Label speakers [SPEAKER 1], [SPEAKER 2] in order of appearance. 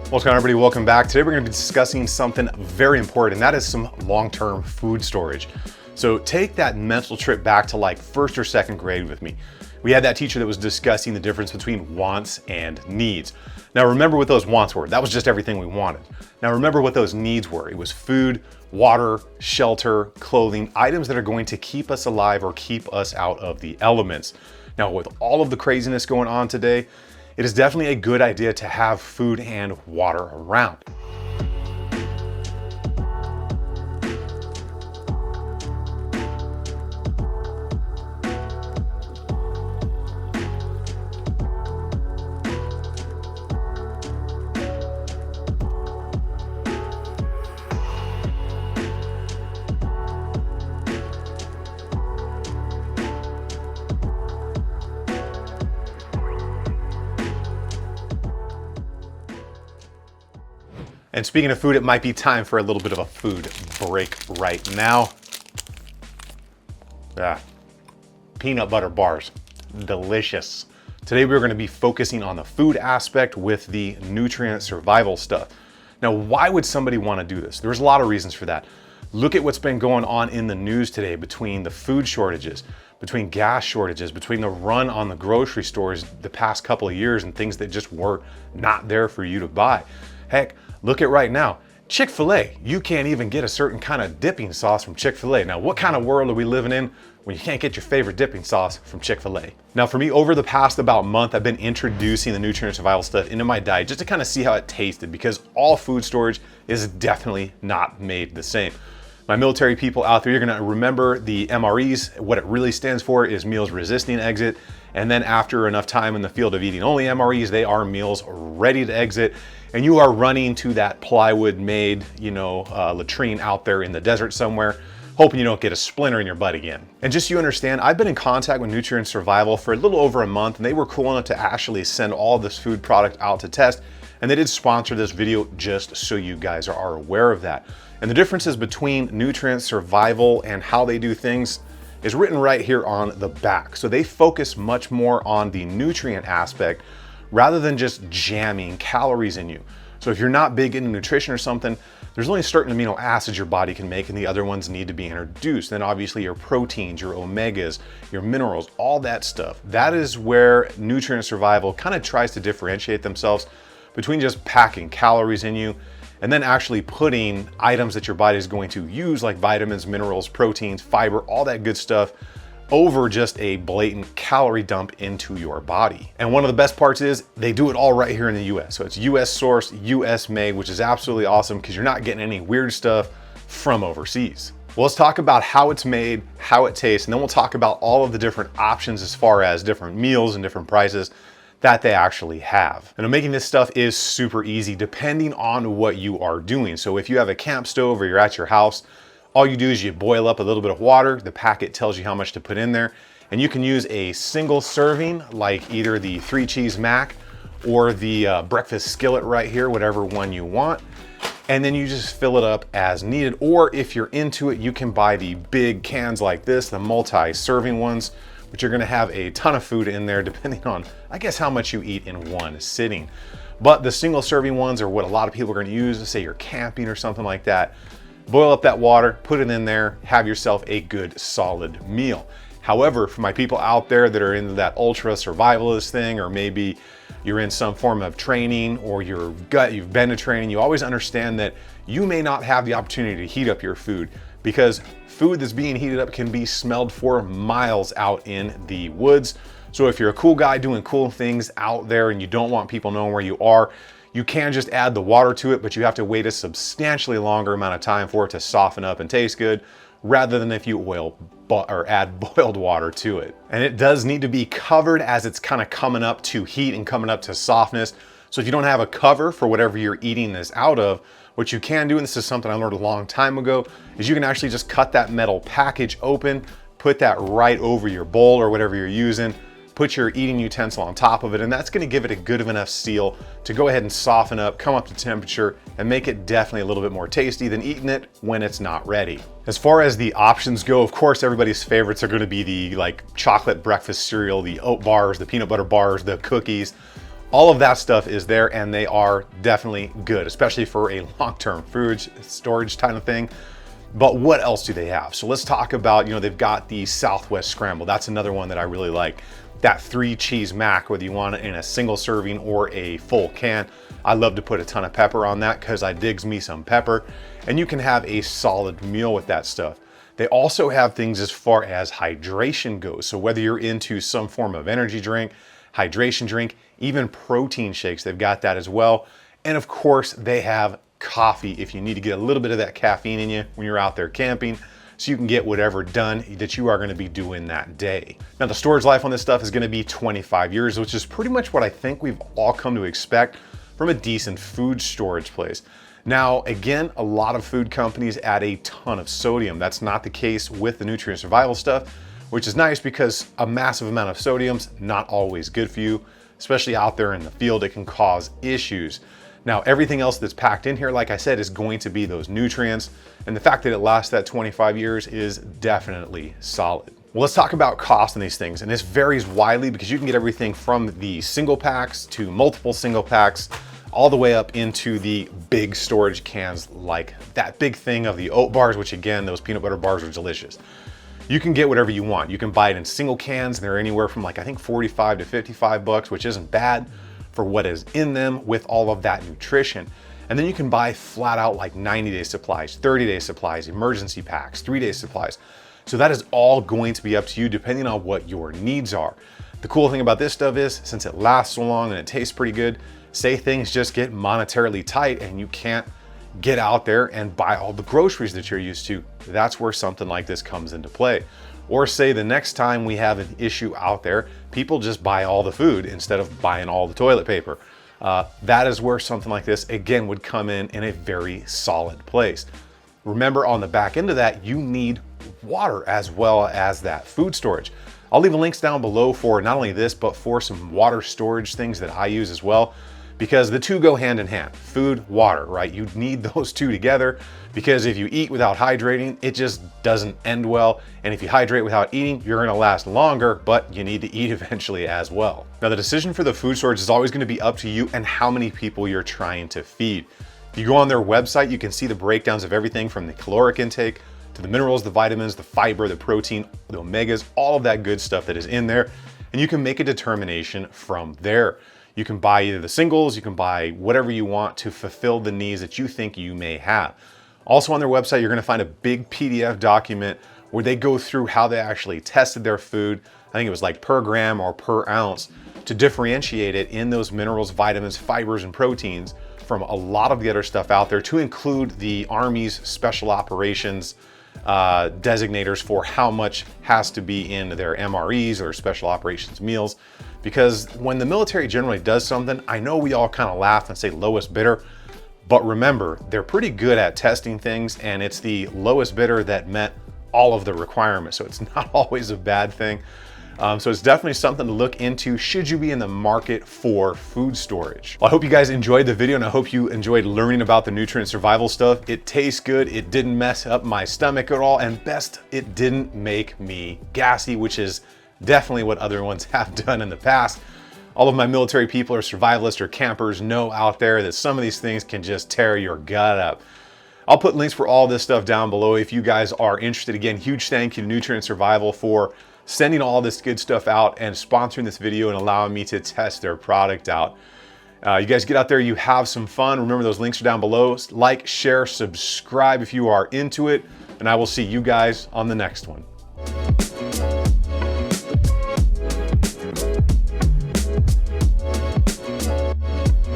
[SPEAKER 1] What's going on, everybody? Welcome back. Today we're going to be discussing something very important, and that is some long-term food storage. So take that mental trip back to like first or second grade with me. We had that teacher that was discussing the difference between wants and needs. Now remember what those wants were. That was just everything we wanted. Now remember what those needs were. It was food, water, shelter, clothing, items that are going to keep us alive or keep us out of the elements. Now with all of the craziness going on today, it is definitely a good idea to have food and water around. And speaking of food, it might be time for a little bit of a food break right now. Peanut butter bars, delicious. Today we're going to be focusing on the food aspect with the nutrient survival stuff. Now, why would somebody want to do this? There's a lot of reasons for that. Look at what's been going on in the news today between the food shortages, between gas shortages, between the run on the grocery stores the past couple of years and things that just were not there for you to buy. Heck, look at right now, Chick-fil-A. You can't even get a certain kind of dipping sauce from Chick-fil-A. Now, what kind of world are we living in when you can't get your favorite dipping sauce from Chick-fil-A? Now, for me, over the past about month, I've been introducing the nutrient survival stuff into my diet just to kind of see how it tasted, because all food storage is definitely not made the same. My military people out there, you're gonna remember the MREs. What it really stands for is meals resisting exit. And then after enough time in the field of eating only MREs, they are meals ready to exit. And you are running to that plywood made, latrine out there in the desert somewhere, hoping you don't get a splinter in your butt again. And just so you understand, I've been in contact with Nutrient Survival for a little over a month, and they were cool enough to actually send all of this food product out to test. And they did sponsor this video just so you guys are aware of that. And the differences between Nutrient Survival and how they do things is written right here on the back. So they focus much more on the nutrient aspect rather than just jamming calories in you. So if you're not big into nutrition or something, there's only certain amino acids your body can make and the other ones need to be introduced. Then obviously your proteins, your omegas, your minerals, all that stuff. That is where Nutrient Survival kind of tries to differentiate themselves between just packing calories in you and then actually putting items that your body is going to use, like vitamins, minerals, proteins, fiber, all that good stuff, over just a blatant calorie dump into your body. And one of the best parts is they do it all right here in the US. So it's US sourced, US made, which is absolutely awesome because you're not getting any weird stuff from overseas. Well, let's talk about how it's made, how it tastes, and then we'll talk about all of the different options as far as different meals and different prices that they actually have. And making this stuff is super easy depending on what you are doing. So if you have a camp stove or you're at your house, all you do is you boil up a little bit of water. The packet tells you how much to put in there. And you can use a single serving, like either the 3 cheese mac or the breakfast skillet right here, whatever one you want. And then you just fill it up as needed. Or if you're into it, you can buy the big cans like this, the multi-serving ones, which are gonna have a ton of food in there depending on, I guess, how much you eat in one sitting. But the single serving ones are what a lot of people are gonna use. Say you're camping or something like that. Boil up that water, put it in there, have yourself a good solid meal. However, for my people out there that are into that ultra survivalist thing, or maybe you're in some form of training or you've been to training, you always understand that you may not have the opportunity to heat up your food, because food that's being heated up can be smelled for miles out in the woods. So if you're a cool guy doing cool things out there and you don't want people knowing where you are, you can just add the water to it, but you have to wait a substantially longer amount of time for it to soften up and taste good, rather than if you add boiled water to it. And it does need to be covered as it's kind of coming up to heat and coming up to softness. So if you don't have a cover for whatever you're eating this out of, what you can do, and this is something I learned a long time ago, is you can actually just cut that metal package open, put that right over your bowl or whatever you're using, put your eating utensil on top of it, and that's gonna give it a good enough seal to go ahead and soften up, come up to temperature, and make it definitely a little bit more tasty than eating it when it's not ready. As far as the options go, of course, everybody's favorites are gonna be the chocolate breakfast cereal, the oat bars, the peanut butter bars, the cookies, All of that stuff is there, and they are definitely good, especially for a long-term food storage kind of thing. But what else do they have? So let's talk about, they've got the Southwest Scramble. That's another one that I really like. That 3-cheese mac, whether you want it in a single serving or a full can. I love to put a ton of pepper on that because I digs me some pepper. And you can have a solid meal with that stuff. They also have things as far as hydration goes. So whether you're into some form of energy drink, hydration drink, even protein shakes, they've got that as well. And of course, they have coffee if you need to get a little bit of that caffeine in you when you're out there camping, so you can get whatever done that you are going to be doing that day. Now, the storage life on this stuff is going to be 25 years, which is pretty much what I think we've all come to expect from a decent food storage place. Now, again, a lot of food companies add a ton of sodium. That's not the case with the nutrient survival stuff, which is nice because a massive amount of sodium's not always good for you, especially out there in the field. It can cause issues. Now, everything else that's packed in here, like I said, is going to be those nutrients. And the fact that it lasts that 25 years is definitely solid. Well, let's talk about cost on these things. And this varies widely because you can get everything from the single packs to multiple single packs, all the way up into the big storage cans, like that big thing of the oat bars, which again, those peanut butter bars are delicious. You can get whatever you want. You can buy it in single cans, and they're anywhere from like, I think 45 to 55 bucks, which isn't bad for what is in them with all of that nutrition. And then you can buy flat out like 90-day supplies, 30-day supplies, emergency packs, 3-day supplies. So that is all going to be up to you depending on what your needs are. The cool thing about this stuff is, since it lasts so long and it tastes pretty good, say things just get monetarily tight and you can't get out there and buy all the groceries that you're used to, that's where something like this comes into play. Or say the next time we have an issue out there, people just buy all the food instead of buying all the toilet paper. That is where something like this, again, would come in a very solid place. Remember, on the back end of that, you need water as well as that food storage. I'll leave the links down below for not only this, but for some water storage things that I use as well, because the two go hand in hand. Food, water, right? You need those two together, because if you eat without hydrating, it just doesn't end well. And if you hydrate without eating, you're gonna last longer, but you need to eat eventually as well. Now, the decision for the food storage is always gonna be up to you and how many people you're trying to feed. If you go on their website, you can see the breakdowns of everything from the caloric intake to the minerals, the vitamins, the fiber, the protein, the omegas, all of that good stuff that is in there. And you can make a determination from there. You can buy either the singles, you can buy whatever you want to fulfill the needs that you think you may have. Also on their website, you're gonna find a big PDF document where they go through how they actually tested their food. I think it was like per gram or per ounce, to differentiate it in those minerals, vitamins, fibers, and proteins from a lot of the other stuff out there, to include the Army's special operations designators for how much has to be in their MREs or special operations meals. Because when the military generally does something, I know we all kind of laugh and say lowest bidder, but remember, they're pretty good at testing things, and it's the lowest bidder that met all of the requirements. So it's not always a bad thing. So it's definitely something to look into should you be in the market for food storage. Well, I hope you guys enjoyed the video, and I hope you enjoyed learning about the nutrient survival stuff. It tastes good, it didn't mess up my stomach at all, and best, it didn't make me gassy, which is definitely what other ones have done in the past. All of my military people or survivalists or campers know out there that some of these things can just tear your gut up. I'll put links for all this stuff down below if you guys are interested. Again, huge thank you to Nutrient Survival for sending all this good stuff out and sponsoring this video and allowing me to test their product out. You guys get out there, you have some fun. Remember, those links are down below. Like, share, subscribe if you are into it, and I will see you guys on the next one.